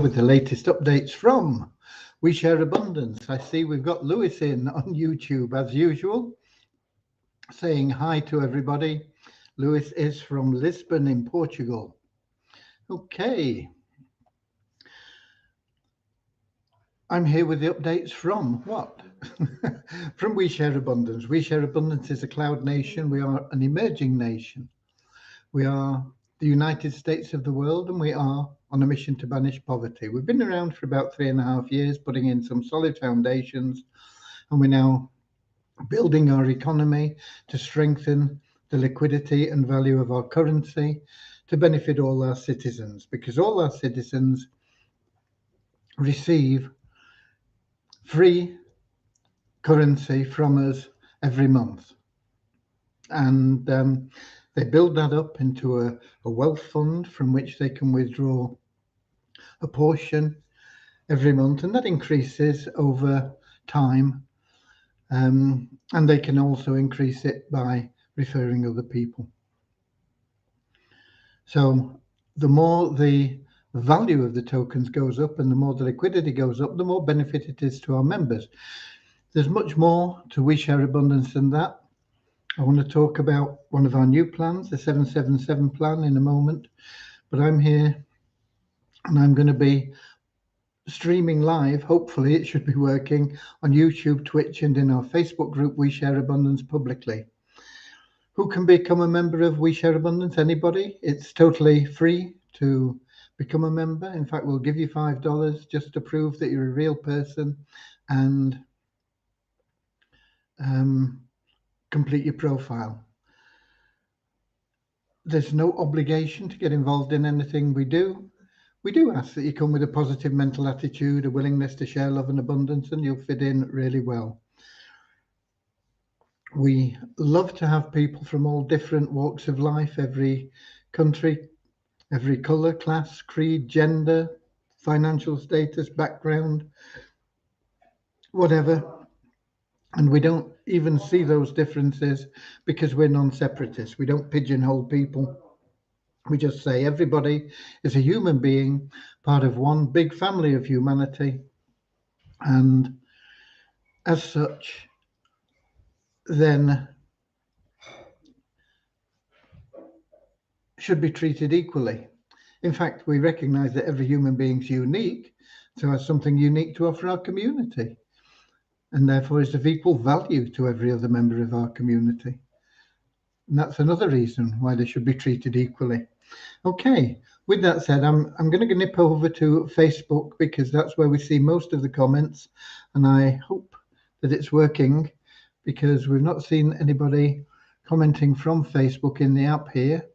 With the latest updates from We Share Abundance. I see we've got Lewis in on YouTube as usual, saying hi to everybody. Lewis is from Lisbon in Portugal. Okay. I'm here with the updates from what? From We Share Abundance. We Share Abundance is a cloud nation. We are an emerging nation. We are the United States of the world, and we are on a mission to banish poverty. We've been around for about 3.5 years, putting in some solid foundations, and we're now building our economy to strengthen the liquidity and value of our currency to benefit all our citizens, because all our citizens receive free currency from us every month. And they build that up into a wealth fund from which they can withdraw a portion every month, and that increases over time. And they can also increase it by referring other people. So the more the value of the tokens goes up and the more the liquidity goes up, the more benefit it is to our members. There's much more to We Share Abundance than that. I want to talk about one of our new plans, the 777 plan, in a moment. But I'm here and I'm going to be streaming live. Hopefully it should be working on YouTube, Twitch, and in our Facebook group, We Share Abundance publicly. Who can become a member of We Share Abundance? Anybody. It's totally free to become a member. In fact, we'll give you $5 just to prove that you're a real person and complete your profile. There's no obligation to get involved in anything we do. We do ask that you come with a positive mental attitude, a willingness to share love and abundance, and you'll fit in really well. We love to have people from all different walks of life, every country, every color, class, creed, gender, financial status, background, whatever. And we don't even see those differences because we're non-separatists. We don't pigeonhole people. We just say everybody is a human being, part of one big family of humanity. And as such, then should be treated equally. In fact, we recognize that every human being is unique, so has something unique to offer our community, and therefore is of equal value to every other member of our community. And that's another reason why they should be treated equally. Okay, with that said, I'm going to nip over to Facebook because that's where we see most of the comments, and I hope that it's working because we've not seen anybody commenting from Facebook in the app here.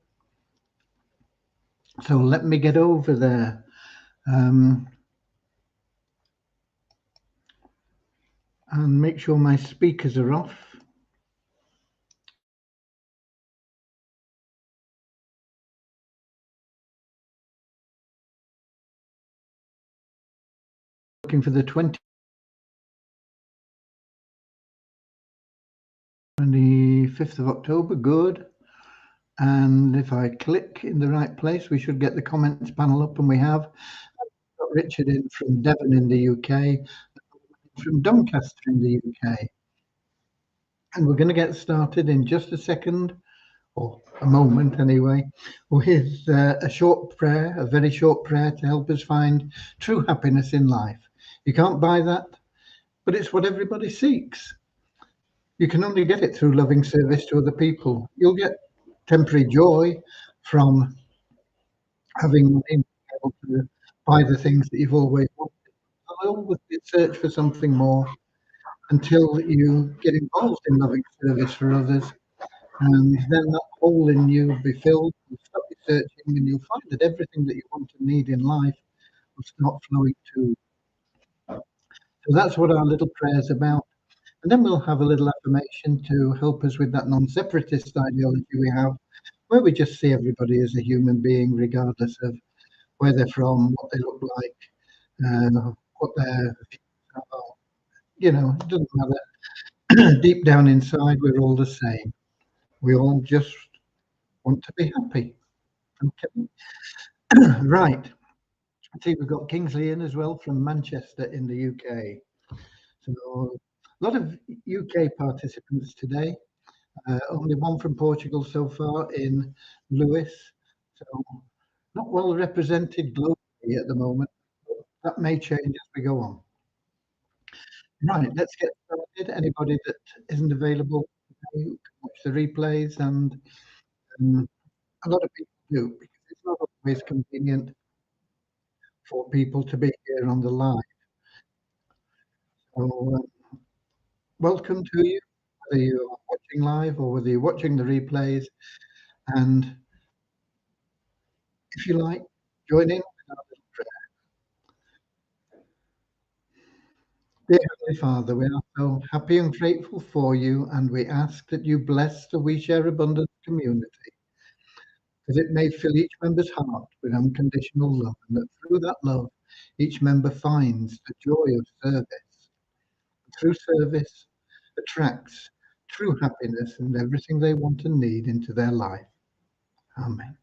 So let me get over there. And make sure my speakers are off. Looking for the 25th of October, good. And if I click in the right place, we should get the comments panel up, and we have got Richard in from Devon in the UK, from Doncaster in the UK. And we're going to get started in just a second, or a moment anyway, with a short prayer, a very short prayer to help us find true happiness in life. You can't buy that, but it's what everybody seeks. You can only get it through loving service to other people. You'll get temporary joy from having money, being able to buy the things that you've always wanted. You'll always search for something more until you get involved in loving service for others. And then that hole in you will be filled. You'll stop your searching, and you'll find that everything that you want and need in life will start flowing to you. So that's what our little prayer is about. And then we'll have a little affirmation to help us with that non-separatist ideology we have, where we just see everybody as a human being, regardless of where they're from, what they look like, what their views are. You know, it doesn't matter. Deep down inside, we're all the same. We all just want to be happy. Okay. Right. I think we've got Kingsley in as well from Manchester in the UK. So a lot of UK participants today. Only one from Portugal so far in Lewis. So not well represented globally at the moment. But that may change as we go on. Right, let's get started. Anybody that isn't available today can watch the replays, and a lot of people do because it's not always convenient for people to be here on the live. So welcome to you, whether you're watching live or whether you're watching the replays. And if you like, join in with our little prayer. Dear Heavenly Father, we are so happy and grateful for you, and we ask that you bless the We Share Abundance community, that it may fill each member's heart with unconditional love, and that through that love, each member finds the joy of service. Through service, attracts true happiness and everything they want and need into their life. Amen.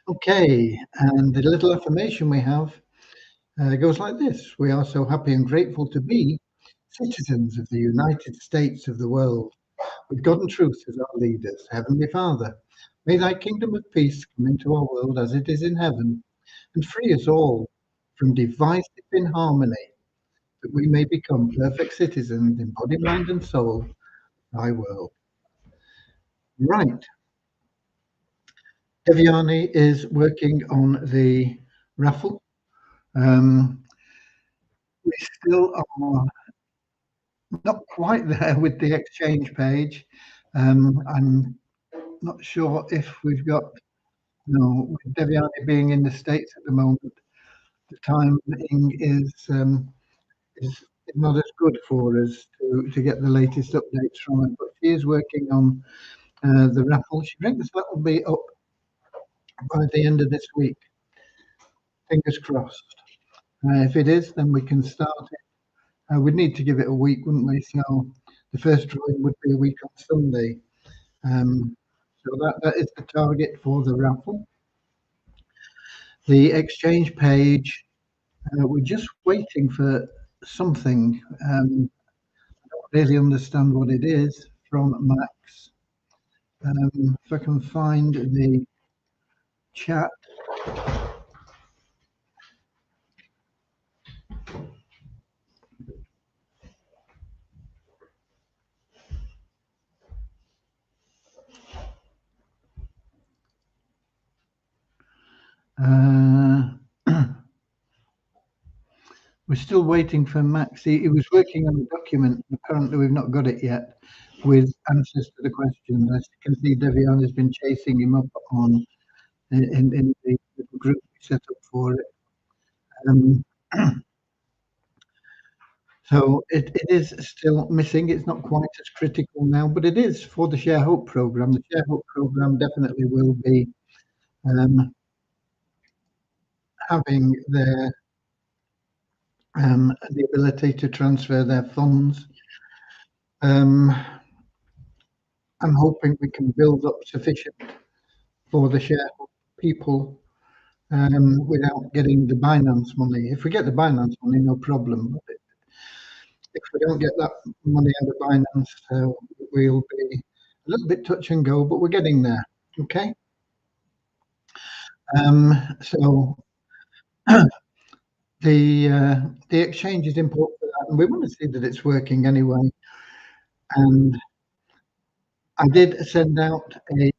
Okay, and the little affirmation we have goes like this. We are so happy and grateful to be citizens of the United States of the world, with God and truth as our leaders. Heavenly Father, may thy kingdom of peace come into our world as it is in heaven, and free us all from divisive inharmony, that we may become perfect citizens in body, mind, and soul, thy world. Right. Devyani is working on the raffle. We still are not quite there with the exchange page. I'm not sure if we've got, with Devyani being in the States at the moment, the timing is not as good for us to get the latest updates from her. But she is working on the raffle. She thinks that will be up by the end of this week. Fingers crossed. If it is, then we can start it. We'd need to give it a week, wouldn't we? So the first drawing would be a week on Sunday. So that is the target for the raffle. The exchange page, we're just waiting for something. I don't really understand what it is from Max. If I can find the chat. We're still waiting for Max. He was working on the document. Apparently, we've not got it yet with answers to the questions. As you can see, Devian has been chasing him up on in the group we set up for it. So it is still missing. It's not quite as critical now, but it is for the Share Hope program. The Share Hope program definitely will be having their the ability to transfer their funds. I'm hoping we can build up sufficient for the Share Hope people without getting the Binance money. If we get the Binance money, no problem. But if we don't get that money out of Binance, we'll be a little bit touch and go, but we're getting there. Okay. So the exchange is important for that, and we want to see that it's working anyway. And I did send out a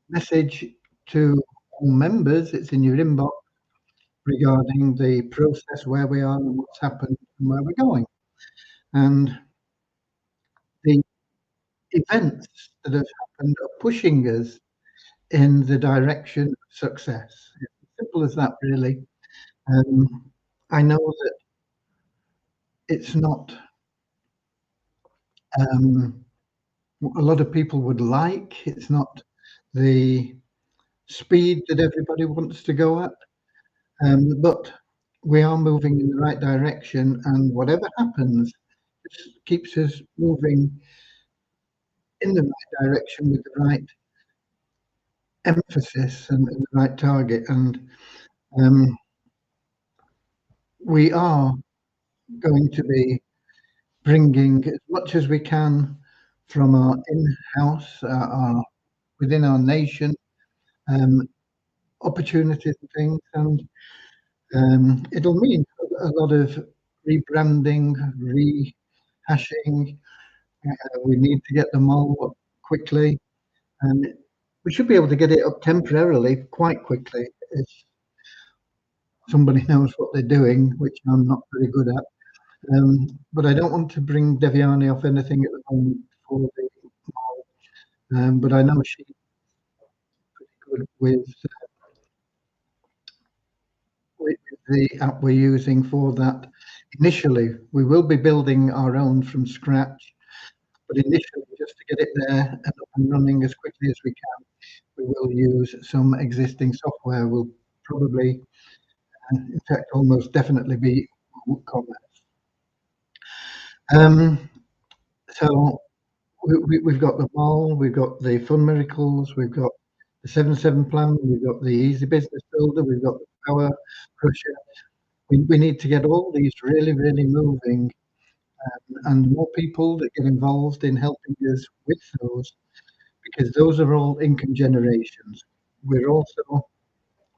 message to all members. It's in your inbox regarding the process, where we are and what's happened and where we're going. And the events that have happened are pushing us in the direction of success. It's as simple as that, really. I know that it's not what a lot of people would like. It's not the speed that everybody wants to go at, but we are moving in the right direction, and whatever happens, it keeps us moving in the right direction with the right emphasis and the right target. And Um, we are going to be bringing as much as we can from our in-house, our within our nation, um, opportunities and things, and it'll mean a lot of rebranding, rehashing. We need to get them all up quickly, and we should be able to get it up temporarily quite quickly if somebody knows what they're doing, which I'm not very good at. But I don't want to bring Deviani off anything at the moment for the mall. But I know she's pretty good with the app we're using for that. Initially, we will be building our own from scratch, but initially, just to get it there and up and running as quickly as we can, we will use some existing software. We'll probably, in fact, almost definitely be WooCommerce. So we've got the mall, we've got the Fun Miracles, we've got the 7/7 plan, we've got the Easy Business Builder, we've got the Power Crusher. We need to get all these really, really moving, and more people that get involved in helping us with those, because those are all income generations. We're also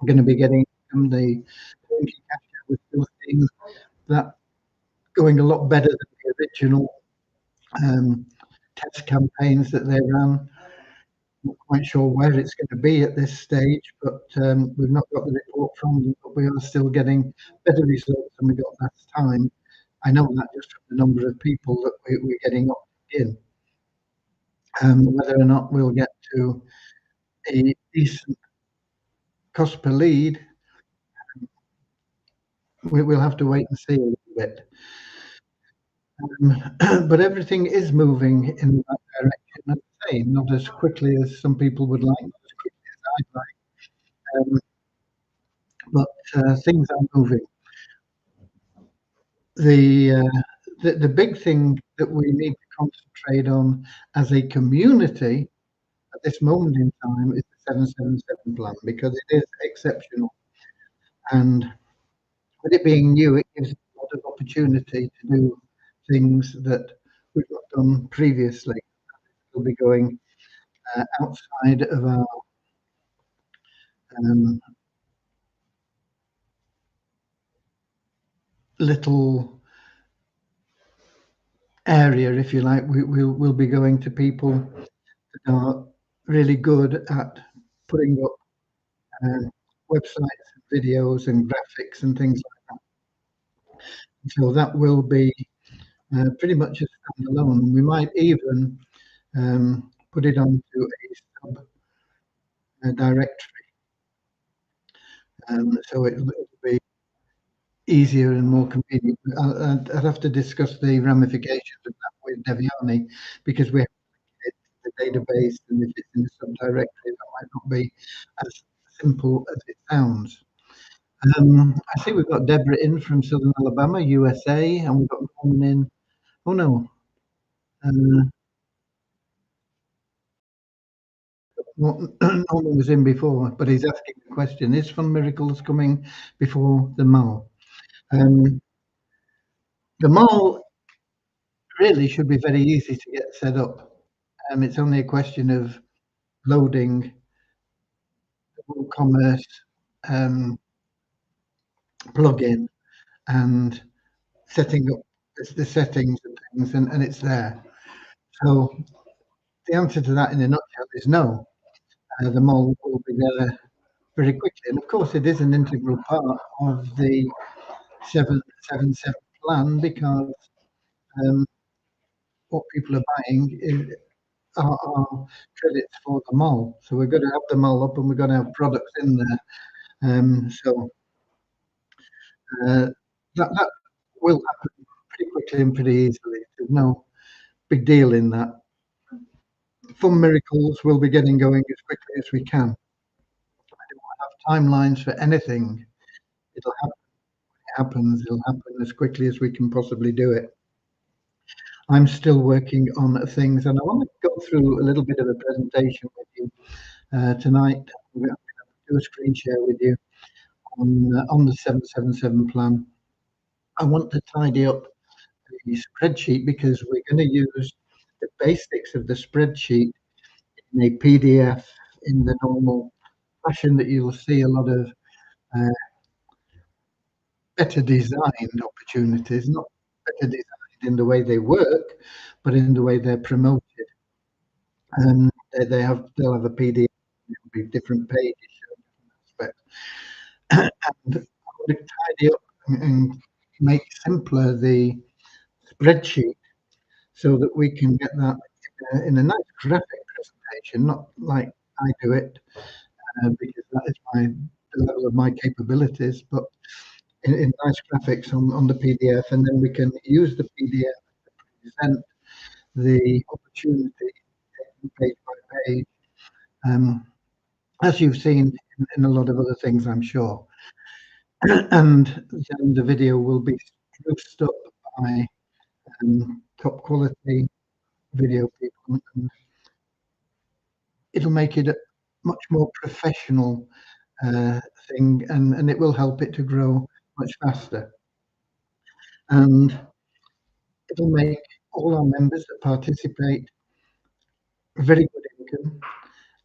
going to be getting from the Turnkey Cash Cow. We're still seeing that going a lot better than the original um, test campaigns that they ran. Not quite sure where it's going to be at this stage, but we've not got the report from them, but we are still getting better results than we got last time. I know that just from the number of people that we're getting up in. Whether or not we'll get to a decent cost per lead, we'll have to wait and see a little bit. But everything is moving in that direction. I'd say not as quickly as some people would like, not as quickly as I'd like, but things are moving. The big thing that we need to concentrate on as a community at this moment in time is the 7/7/7 plan, because it is exceptional, and with it being new, it gives a lot of opportunity to do things that we've not done previously. We'll be going outside of our um, little area, if you like. We'll be going to people that are really good at putting up websites, videos, and graphics and things like that. So that will be pretty much a standalone. We might even put it onto a sub directory, so it'll be easier and more convenient. I'd have to discuss the ramifications of that with Deviani, because we have the database, and if it's in the subdirectory, that might not be as simple as it sounds. I see we've got Deborah in from Southern Alabama, USA, and we've got Norman in. Oh no, uh, Norman was in before, but he's asking the question: is Fun Miracles coming before the mall? Um, the mall really should be very easy to get set up. It's only a question of loading the WooCommerce plugin and setting up the settings and things, and it's there. So the answer to that in a nutshell is no. The mole will be there very quickly, and of course it is an integral part of the 7/7/7 plan, because um, what people are buying are credits for the mall. So we're going to have the mall up, and we're going to have products in there. So uh, that will happen pretty quickly and pretty easily. There's no big deal in that. Fun Miracles will be getting going as quickly as we can. I don't have timelines for anything. It'll happen when it happens. It'll happen as quickly as we can possibly do it. I'm still working on things, and I want to go through a little bit of a presentation with you tonight. I'm going to do a screen share with you on the 777 plan. I want to tidy up the spreadsheet because we're going to use the basics of the spreadsheet in a PDF in the normal fashion that you'll see a lot of uh, better designed opportunities, not better designed in the way they work, but in the way they're promoted. And they'll have a PDF, it'll be different pages, but and I want to tidy up and make simpler the spreadsheet so that we can get that in a nice graphic presentation, not like I do it, because that is the level of my capabilities, but in nice graphics on the PDF, and then we can use the PDF to present the opportunity page by page, as you've seen in a lot of other things, I'm sure. And then the video will be spruced up by top quality video people, and it'll make it a much more professional thing, and it will help it to grow much faster. And it'll make all our members that participate very good income,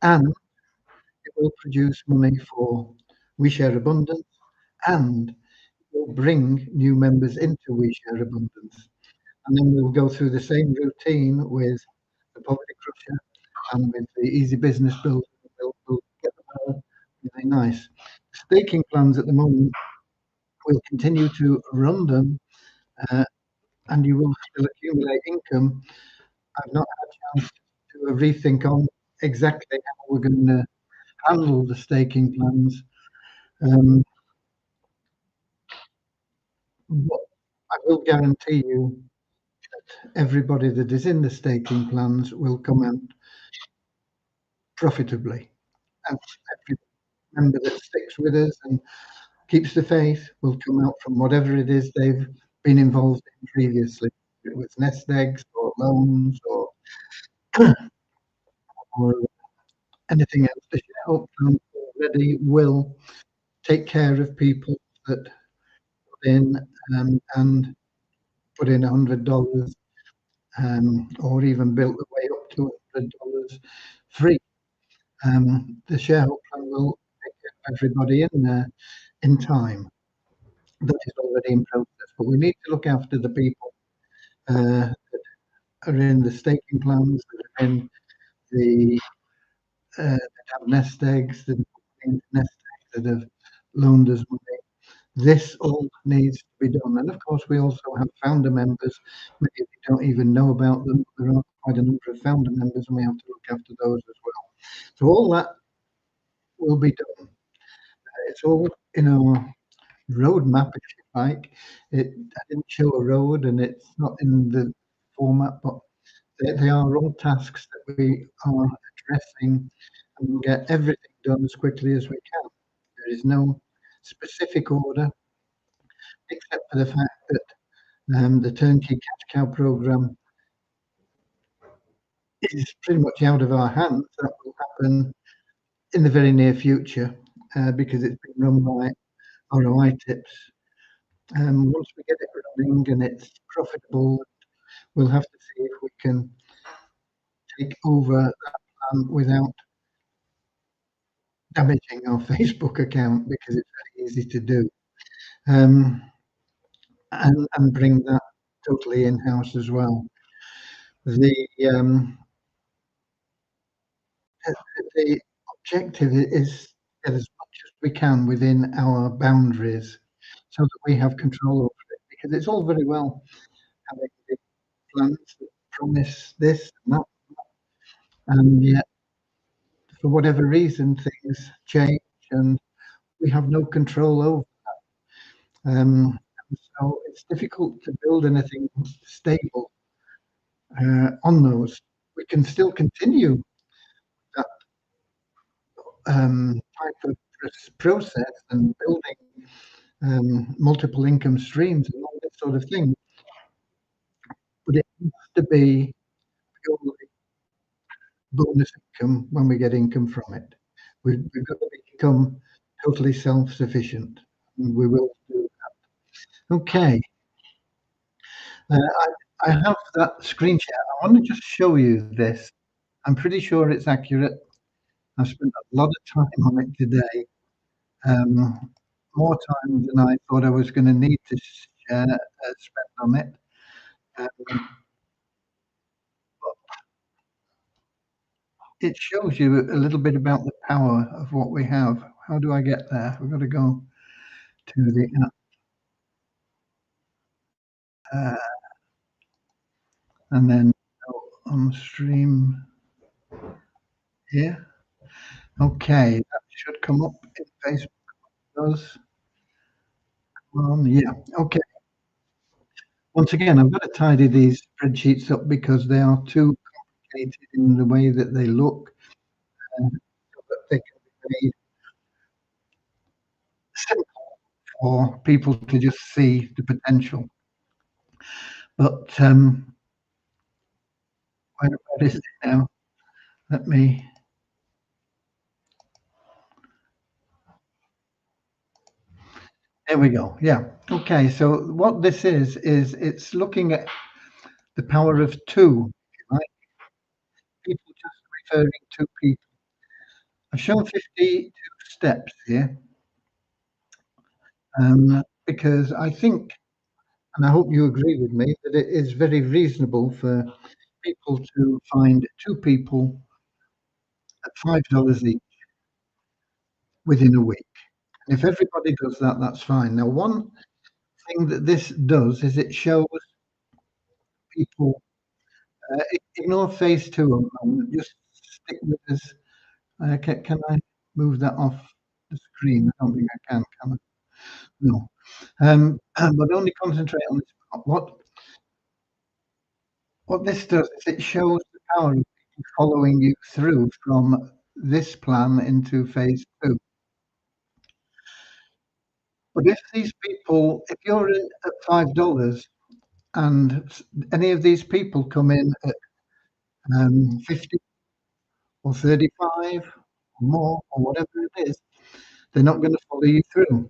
and it will produce money for We Share Abundance, and it will bring new members into We Share Abundance. And then we'll go through the same routine with the Poverty Crusher and with the Easy Business Builder. We'll get them all really nice. Staking plans at the moment, we'll continue to run them, and you will still accumulate income. I've not had a chance to do a rethink on exactly how we're going to handle the staking plans. What I will guarantee you, everybody that is in the staking plans will come out profitably. And every member that sticks with us and keeps the faith will come out from whatever it is they've been involved in previously. It was nest eggs or loans or anything else. The Share Plan already will take care of people that put in and put in $100 or even built the way up to $100 free. The shareholder plan will take care of everybody in there in time. That is already in process, but we need to look after the people that are in the staking plans, that are in the that have nest eggs, that have nest eggs, that have loaned us money. This all needs to be done, and of course, we also have founder members. Many of you don't even know about them. There are quite a number of founder members, and we have to look after those as well. So all that will be done. It's all in our roadmap, if you like. I didn't show a road, and it's not in the format, but they are all tasks that we are addressing and we'll get everything done as quickly as we can. There is no specific order, except for the fact that the Turnkey Cash Cow program is pretty much out of our hands. That will happen in the very near future because it's been run by ROI Tips. Once we get it running and it's profitable, we'll have to see if we can take over that plan without damaging our Facebook account, because it's very easy to do, and bring that totally in-house as well. The the objective is get as much as we can within our boundaries so that we have control over it, because it's all very well having big plans that promise this and that, and yet for whatever reason things change and we have no control over that. So it's difficult to build anything stable on those. We can still continue that type of process and building multiple income streams and all that sort of thing, but it has to be purely bonus income when we get income from it. We've got to become totally self-sufficient. And we will do that. Okay. I have that screen share. I want to just show you this. I'm pretty sure it's accurate. I've spent a lot of time on it today, more time than I thought I was going to need to spend on it. Um, it shows you a little bit about the power of what we have. How do I get there? We've got to go to the app and then go on stream here. Okay, that should come up in Facebook. Does yeah. Okay. Once again, I've got to tidy these spreadsheets up because they are too complicated in the way that they look, so that they can be made simple for people to just see the potential. But where is it now? Let me. There we go. Yeah. Okay. So what this is it's looking at the power of two, if you like, people just referring to people. I've shown 52 steps here, because I think, and I hope you agree with me, that it is very reasonable for people to find two people at $5 each within a week. And if everybody does that, that's fine. Now, one thing that this does is it shows people, ignore phase two at the moment, just stick with this. Can I move that off the screen? I don't think I can I? No. But only concentrate on this part. What this does is it shows the power of people following you through from this plan into phase two. But if these people, if you're in at $5 and any of these people come in at 50 or 35 or more or whatever it is, they're not going to follow you through.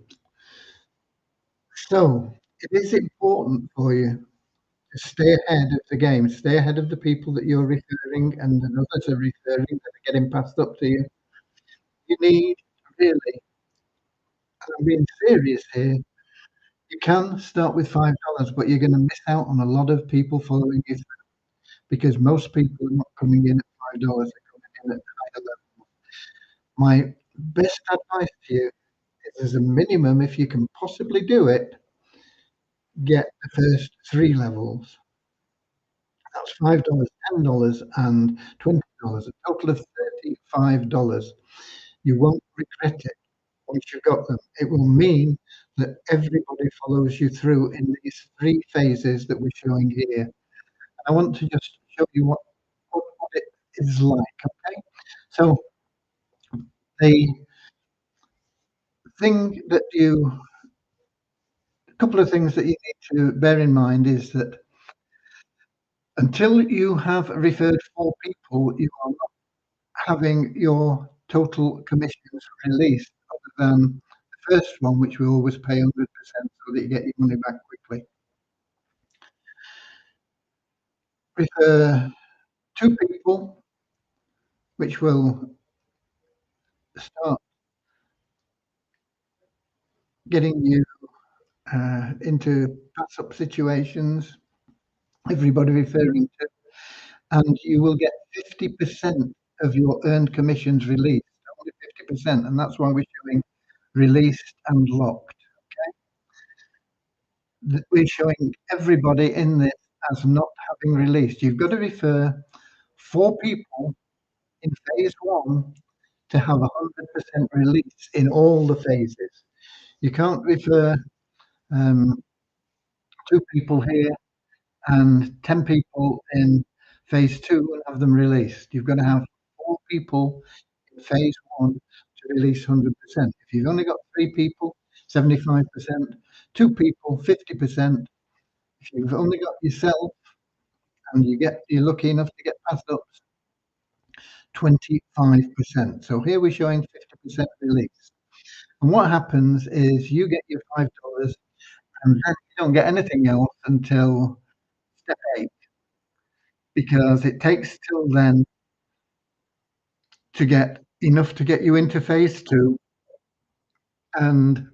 So it is important for you to stay ahead of the game, stay ahead of the people that you're referring and the others are referring that are getting passed up to you. You need really, and I'm being serious here, you can start with $5, but you're going to miss out on a lot of people following you through because most people are not coming in at $5, they're coming in at higher level. My best advice to you is, as a minimum, if you can possibly do it, get the first three levels. That's $5, $10, and $20, a total of $35. You won't regret it once you've got them. It will mean that everybody follows you through in these three phases that we're showing here. I want to just show you what it is like. Okay, so the thing that a couple of things that you need to bear in mind is that until you have referred four people, you are not having your total commissions released other than the first one, which we always pay 100% so that you get your money back quickly. Refer two people, which will start getting you into pass-up situations, everybody referring to, and you will get 50% of your earned commissions released, only 50%, and that's why we're showing released and locked. We're showing everybody in this as not having released. You've got to refer four people in phase one to have 100% release in all the phases. You can't refer um, two people here and 10 people in phase two and have them released. You've got to have four people in phase one to release 100%. If you've only got three people, 75%, two people, 50%. If you've only got yourself and you're lucky enough to get passed up, 25%. So here we're showing 50% release. And what happens is you get your $5 and then you don't get anything else until step 8, because it takes till then to get enough to get you into phase 2 and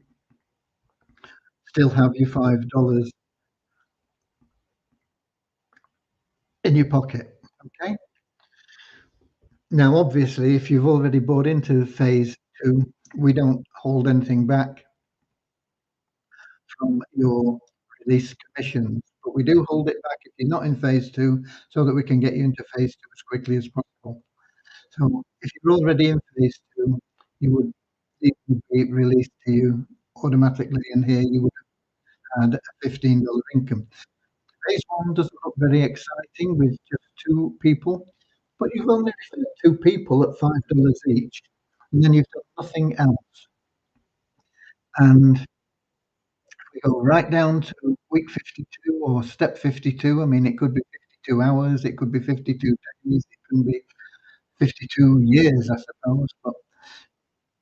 still have your $5 in your pocket. Okay. Now, obviously, if you've already bought into phase 2, we don't hold anything back from your release commissions, but we do hold it back if you're not in phase 2 so that we can get you into phase 2 as quickly as possible. So if you're already in phase 2, it would be released to you automatically, and here you would have had a $15 income. Phase 1 doesn't look very exciting with just 2 people, but you've only referred 2 people at $5 each, and then you've done nothing else. And we go right down to week 52 or step 52. I mean, it could be 52 hours, it could be 52 days, it can be 52 years, I suppose, but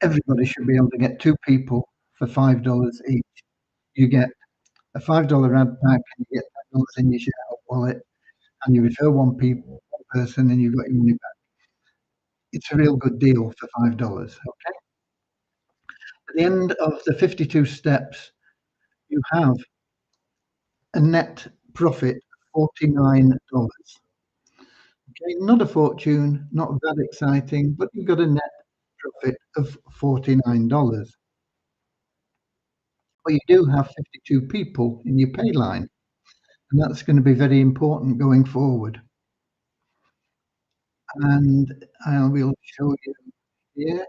everybody should be able to get 2 people for $5 each. You get a $5 ad pack, and you get $10 in your share wallet, and you refer one person, and you've got your money back. It's a real good deal for $5. Okay. At the end of the 52 steps, you have a net profit of $49. Okay, not a fortune, not that exciting, but you've got a net profit of $49. But you do have 52 people in your pay line, and that's going to be very important going forward. And I will show you here.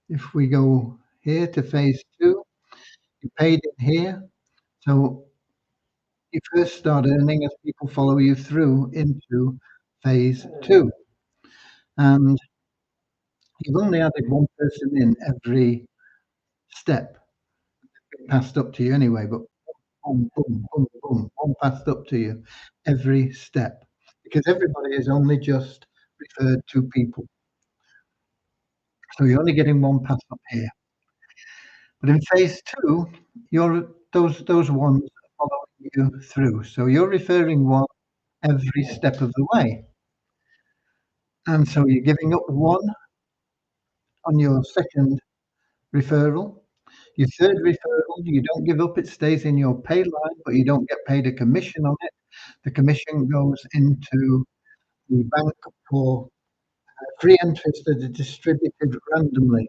If we go here to phase 2, you paid in here. So you first start earning as people follow you through into phase 2. And you've only added one person in every step. It passed up to you anyway, but boom, boom, boom, boom, one passed up to you every step, because everybody is only just referred 2 people. So you're only getting one pass up here. But in phase 2, those ones are following you through. So you're referring one every step of the way. And so you're giving up one on your second referral. Your third referral, you don't give up, it stays in your pay line, but you don't get paid a commission on it. The commission goes into the bank for free entries that are distributed randomly.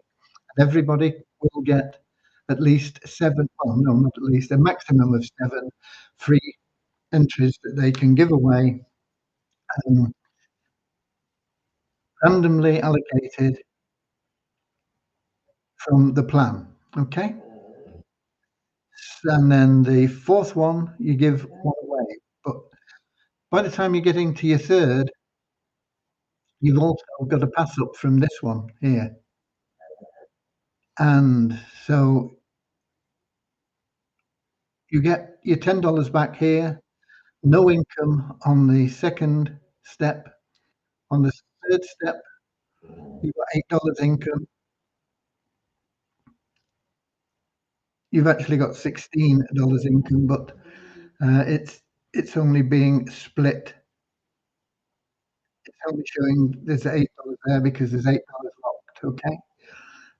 And everybody will get at least 7, well, no, not at least, a maximum of 7 free entries that they can give away, um, randomly allocated from the plan. Okay? And then the fourth one, you give one away. But by the time you're getting to your third, you've also got a pass up from this one here. And so you get your $10 back here, no income on the second step. On the third step, you've got $8 income. You've actually got $16 income, but it's only being split. It's only showing there's $8 there because there's $8 locked. Okay,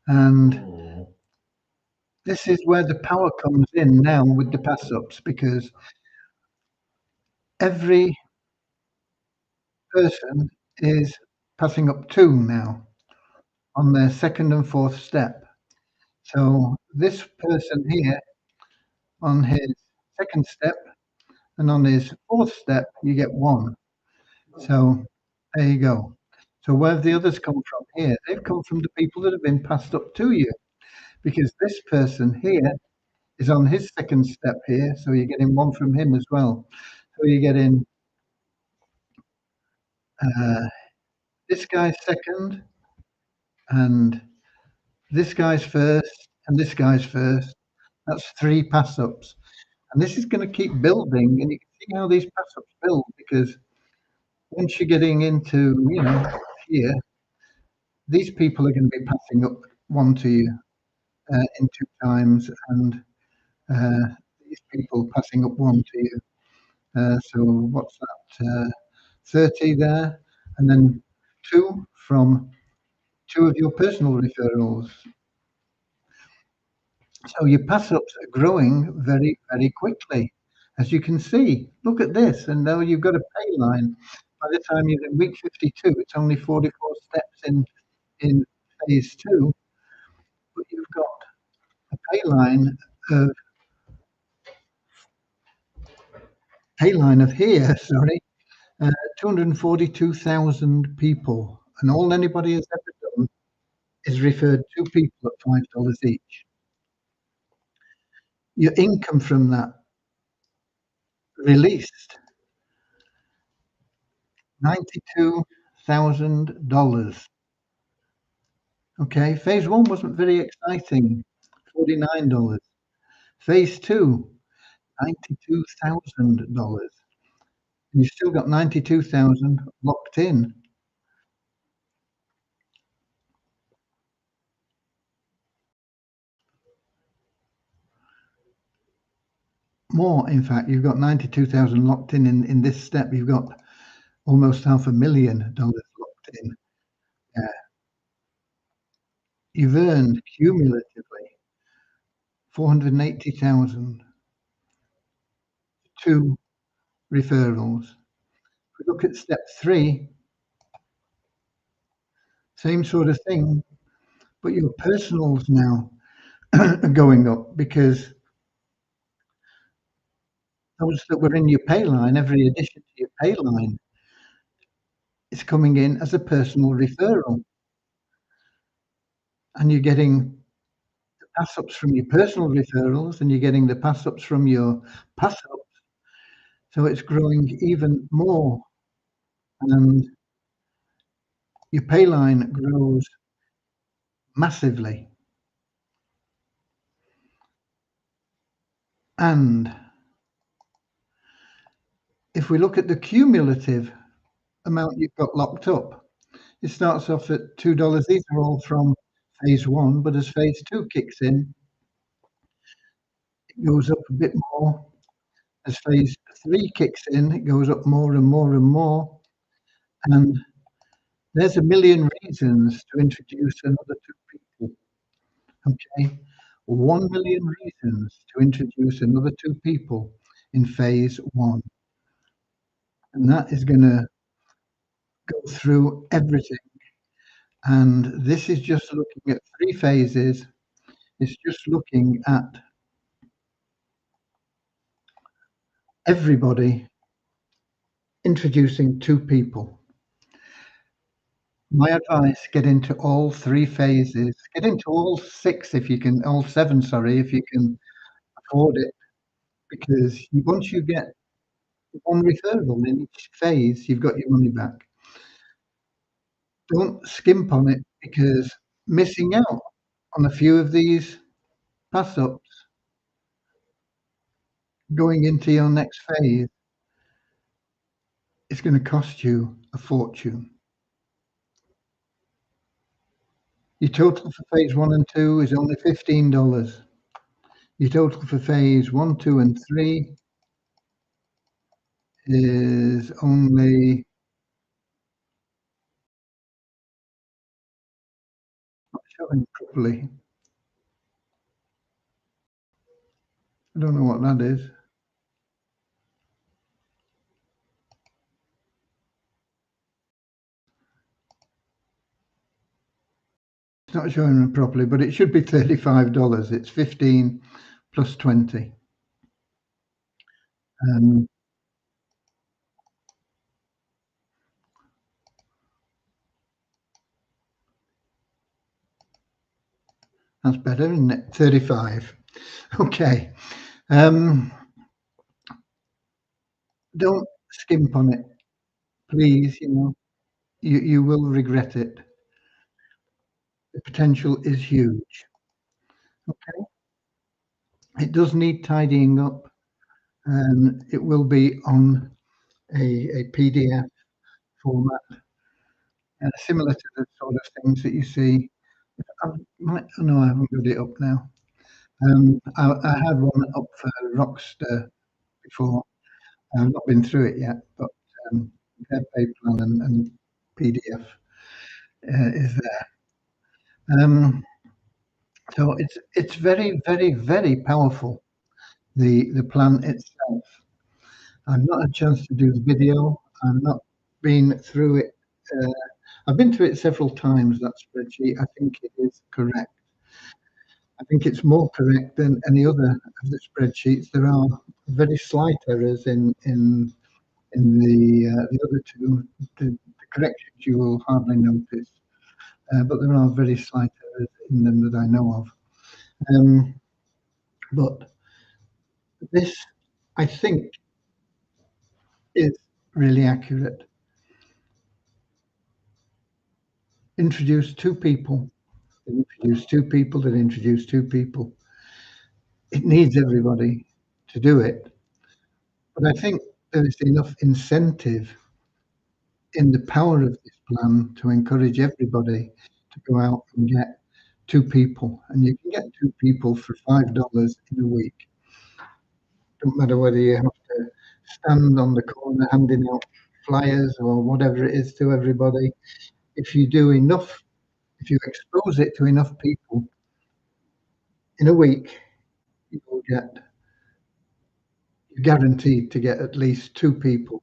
and this is where the power comes in now with the pass ups, because every person is passing up 2 now on their second and fourth step. So this person here on his second step and on his fourth step, you get 1. So there you go. So where have the others come from here? They've come from the people that have been passed up to you, because this person here is on his second step here. So you're getting 1 from him as well. So you're getting this guy's second, and this guy's first, and this guy's first. That's 3 pass ups. And this is going to keep building. And you can see how these pass ups build, because once you're getting into, here, these people are going to be passing up 1 to you. in 2 times, and these people passing up 1 to you. So what's that? 30 there, and then 2 from 2 of your personal referrals. So your pass ups are growing very, very quickly. As you can see, look at this, and now you've got a pay line. By the time you're in week 52, it's only 44 steps in phase 2, but you've got a of pay line of here, sorry, 242,000 people, and all anybody has ever done is referred 2 people at $5 each. Your income from that released $92,000. Okay, phase 1 wasn't very exciting, $49. Phase 2, $92,000. And you've still got 92,000 locked in. More, in fact, you've got 92,000 locked in this step. You've got almost $500,000 locked in. You've earned cumulatively 480,000, 2 referrals. If we look at step 3, same sort of thing, but your personals now are going up because those that were in your pay line, every addition to your pay line is coming in as a personal referral, and you're getting the pass ups from your personal referrals, and you're getting the pass ups from your pass ups. So it's growing even more, and your pay line grows massively. And if we look at the cumulative amount you've got locked up, it starts off at $2. These are all from phase 1, but as phase 2 kicks in, it goes up a bit more. As phase 3 kicks in, it goes up more and more and more. And there's a million reasons to introduce another 2 people. Okay? 1 million reasons to introduce another 2 people in phase 1. And that is going to go through everything. And this is just looking at 3 phases. It's just looking at everybody introducing 2 people. My advice, get into all 3 phases. Get into all 6 if you can, all 7, sorry, if you can afford it, because once you get 1 referral in each phase, you've got your money back. Don't skimp on it, because missing out on a few of these pass ups going into your next phase is gonna cost you a fortune. Your total for phase 1 and 2 is only $15. Your total for phase 1, 2, and 3 is only not showing properly. I don't know what that is. It's not showing it properly, but it should be $35. It's 15 plus 20. That's better, isn't it? 35. Okay. Don't skimp on it, please. You will regret it. The potential is huge. Okay. It does need tidying up, and it will be on a PDF format, similar to the sort of things that you see No, I haven't got it up now. I had one up for Rockster before. I've not been through it yet, but their pay plan and PDF is there. So it's very, very, very powerful. The plan itself. I've not had a chance to do the video. I've not been through it. Uh, I've been through it several times. That spreadsheet. I think it is correct. I think it's more correct than any other of the spreadsheets. There are very slight errors in the other two. The corrections you will hardly notice, but there are very slight errors in them that I know of. But this, I think, is really accurate. Introduce two people, introduce two people, that introduce two people. It needs everybody to do it. But I think there is enough incentive in the power of this plan to encourage everybody to go out and get two people. And you can get two people for $5 in a week. Don't matter whether you have to stand on the corner handing out flyers or whatever it is to everybody. If you do enough, if you expose it to enough people in a week, you're guaranteed to get at least two people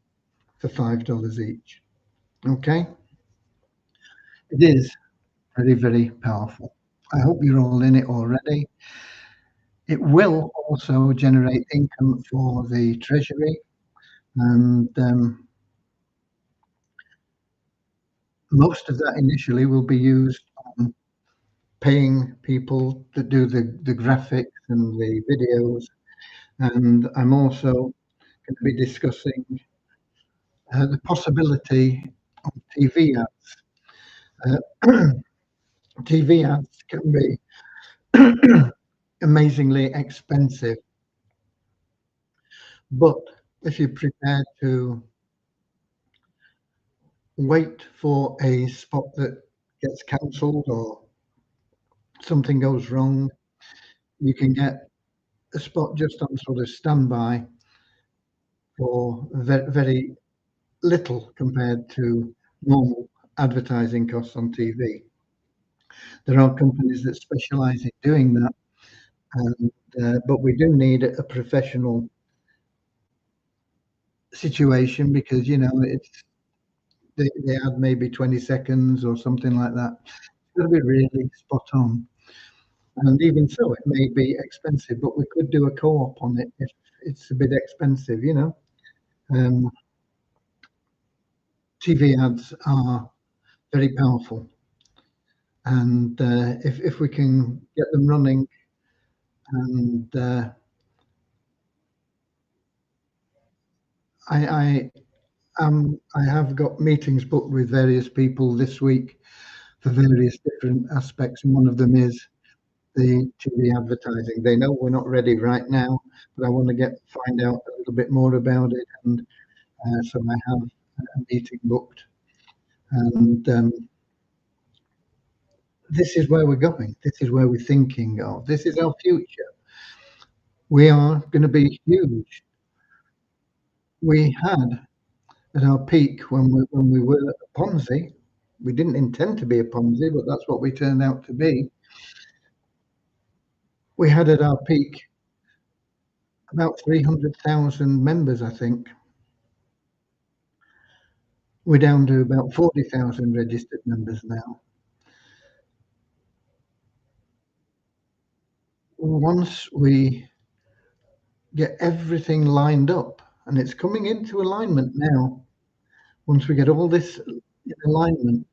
for $5 each. Okay? It is very, very powerful. I hope you're all in it already. It will also generate income for the treasury, and most of that initially will be used on paying people to do the graphics and the videos. And I'm also going to be discussing the possibility of TV ads. TV ads can be amazingly expensive, but if you're prepared to wait for a spot that gets cancelled or something goes wrong, you can get a spot just on sort of standby for very, very little compared to normal advertising costs on TV. There are companies that specialize in doing that, and but we do need a professional situation because it's the ad maybe 20 seconds or something like that. It's got to be really spot on. And even so, it may be expensive, but we could do a co-op on it if it's a bit expensive. Um, TV ads are very powerful, and if we can get them running, and I I have got meetings booked with various people this week for various different aspects, and one of them is the TV advertising. They know we're not ready right now, but I want to find out a little bit more about it, and so I have a meeting booked. And this is where we're going. This is where we're thinking of. This is our future. We are going to be huge. We had at our peak when we were a Ponzi. We didn't intend to be a Ponzi, but that's what we turned out to be. We had at our peak about 300,000 members, I think. We're down to about 40,000 registered members now. Once we get everything lined up, and it's coming into alignment now, once we get all this in alignment,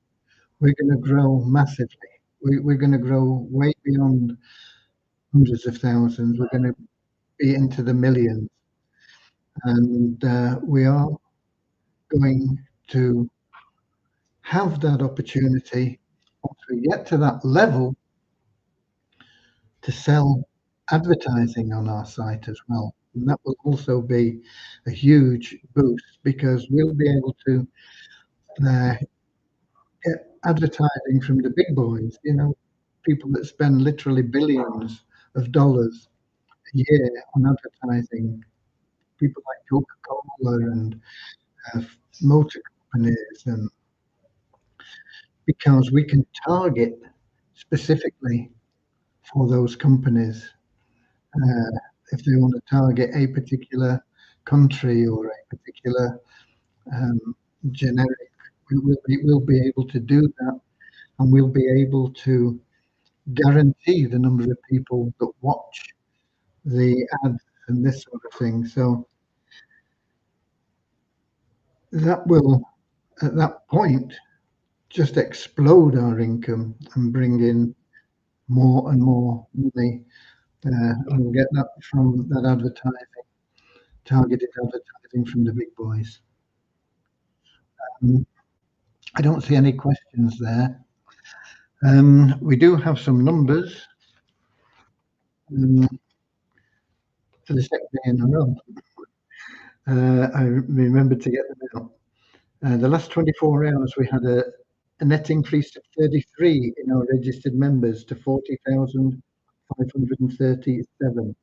we're going to grow massively. We're going to grow way beyond hundreds of thousands. We're going to be into the millions. And we are going to have that opportunity once we get to that level to sell advertising on our site as well. And that will also be a huge boost because we'll be able to get advertising from the big boys. people that spend literally billions of dollars a year on advertising. People like Coca-Cola and uh, motor companies, and because we can target specifically for those companies if they want to target a particular country or a particular um, generic, we'll be able to do that, and we'll be able to guarantee the number of people that watch the ads and this sort of thing. So that will, at that point, just explode our income and bring in more and more money. And we'll get that from that advertising, targeted advertising from the big boys. Um, I don't see any questions there. We do have some numbers um, for the second day in a row. I remembered to get them out. The last 24 hours, we had a net increase of 33 in our registered members to 40,537.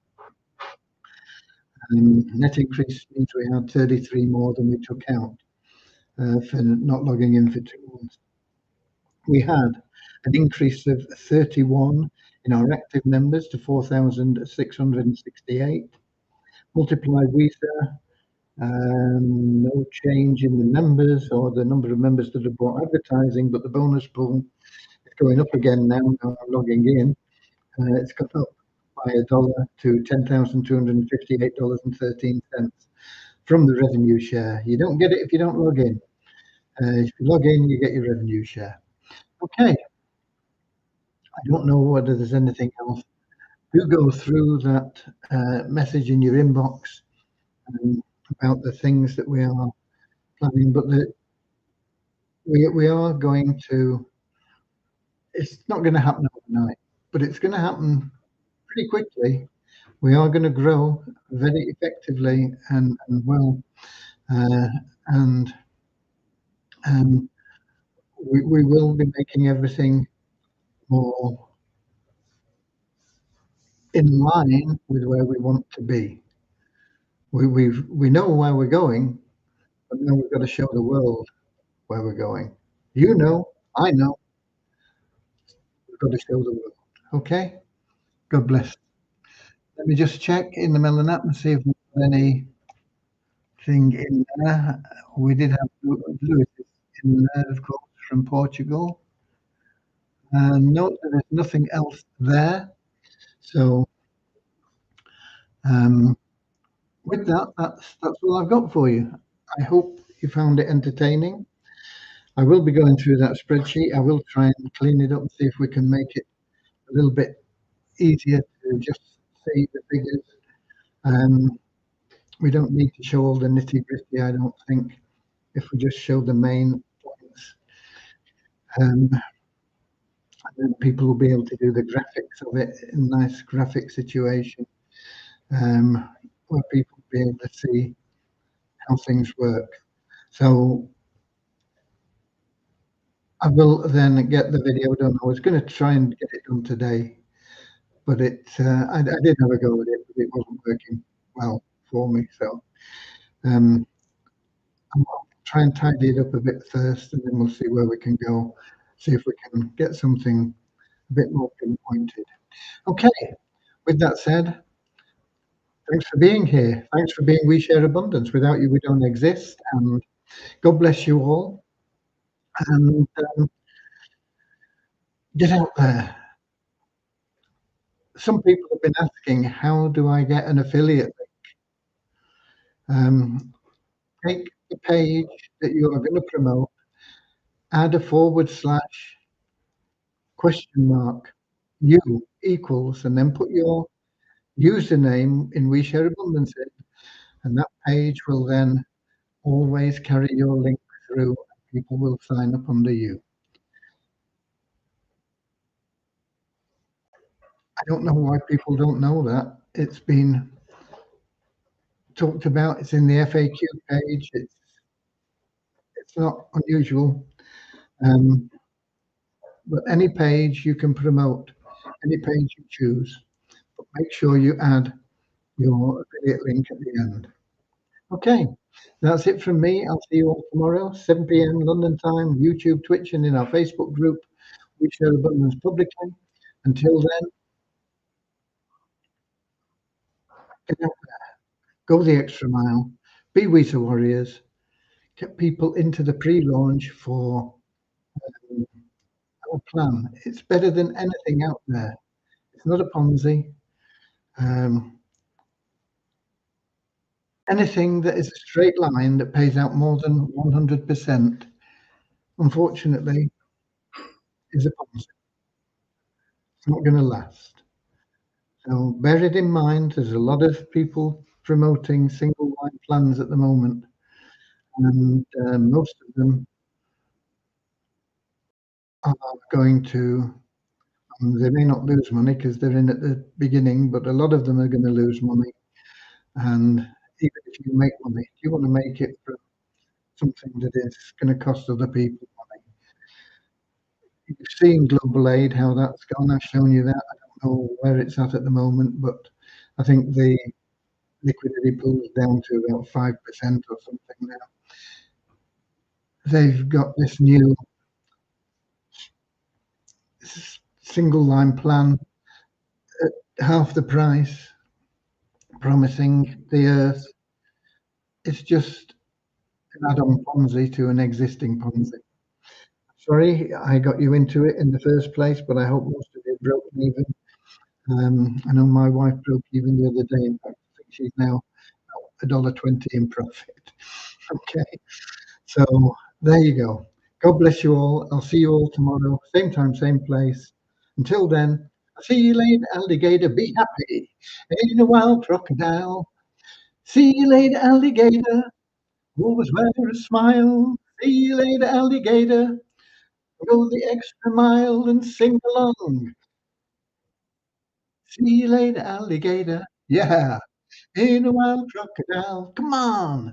Net increase means we had 33 more than we took out for not logging in for 2 months. We had an increase of 31 in our active members to 4,668. Multiply Visa, no change in the members or the number of members that have bought advertising, but the bonus pool is going up again now. I'm logging in. It's gone up by $1 to $10,258.13 from the revenue share. You don't get it if you don't log in. If you log in, you get your revenue share. Okay. I don't know whether there's anything else. Do go through that message in your inbox about the things that we are planning, but we are going to. It's not going to happen overnight, but it's going to happen pretty quickly. We are going to grow very effectively and well, and we will be making everything more in line with where we want to be. We know where we're going, but now we've got to show the world where we're going. You know, I know, we've got to show the world. Okay? God bless. Let me just check in the Melanat and see if there's anything in there. We did have Lewis in there, of course, from Portugal. Note that there's nothing else there. So with that, that's all I've got for you. I hope you found it entertaining. I will be going through that spreadsheet. I will try and clean it up and see if we can make it a little bit easier to just see the figures. We don't need to show all the nitty gritty, I don't think, if we just show the main points. And then people will be able to do the graphics of it in a nice graphic situation, where people will be able to see how things work. So I will then get the video done. I was going to try and get it done today, but I did have a go at it, but it wasn't working well for me. So I'll try and tidy it up a bit first, and then we'll see where we can go, see if we can get something a bit more pinpointed. Okay, with that said, thanks for being here. Thanks for being We Share Abundance. Without you, we don't exist. And God bless you all. And get out there. Some people have been asking, how do I get an affiliate link? Take the page that you are going to promote, add a / you equals, and then put your username in We Share Abundance, and that page will then always carry your link through. People will sign up under you. I don't know why people don't know that. It's been talked about. It's in the FAQ page. It's not unusual. but any page you can promote, any page you choose. But make sure you add your affiliate link at the end. Okay, that's it from me. I'll see you all tomorrow, 7 p.m. London time, YouTube, Twitch, and in our Facebook group. We share abundance publicly. Until then, get out there, go the extra mile, be Weta Warriors, get people into the pre-launch for um, our plan. It's better than anything out there. It's not a Ponzi. Um, Anything that is a straight line that pays out more than 100%, unfortunately, is a Ponzi. It's not going to last. So bear it in mind. There's a lot of people promoting single line plans at the moment, and most of them are going to. They may not lose money because they're in at the beginning, but a lot of them are going to lose money. And even if you make money, you want to make it for something that is going to cost other people money. You've seen global aid, how that's gone. I've shown you that. I don't know where it's at the moment, but I think the liquidity pool is down to about 5% or something now. They've got this new single line plan at half the price, promising the earth. It's just an add-on Ponzi to an existing Ponzi. Sorry, I got you into it in the first place, but I hope most of you broke even. I know my wife broke even the other day. In fact, I think she's now $1.20 in profit. Okay, so there you go. God bless you all. I'll see you all tomorrow, same time, same place. Until then, I'll see you later, alligator. Be happy. Ain't a wild crocodile. See you later, alligator. Always wear a smile. See you later, alligator. Go the extra mile and sing along. See you later, alligator. Yeah, ain't a wild crocodile. Come on.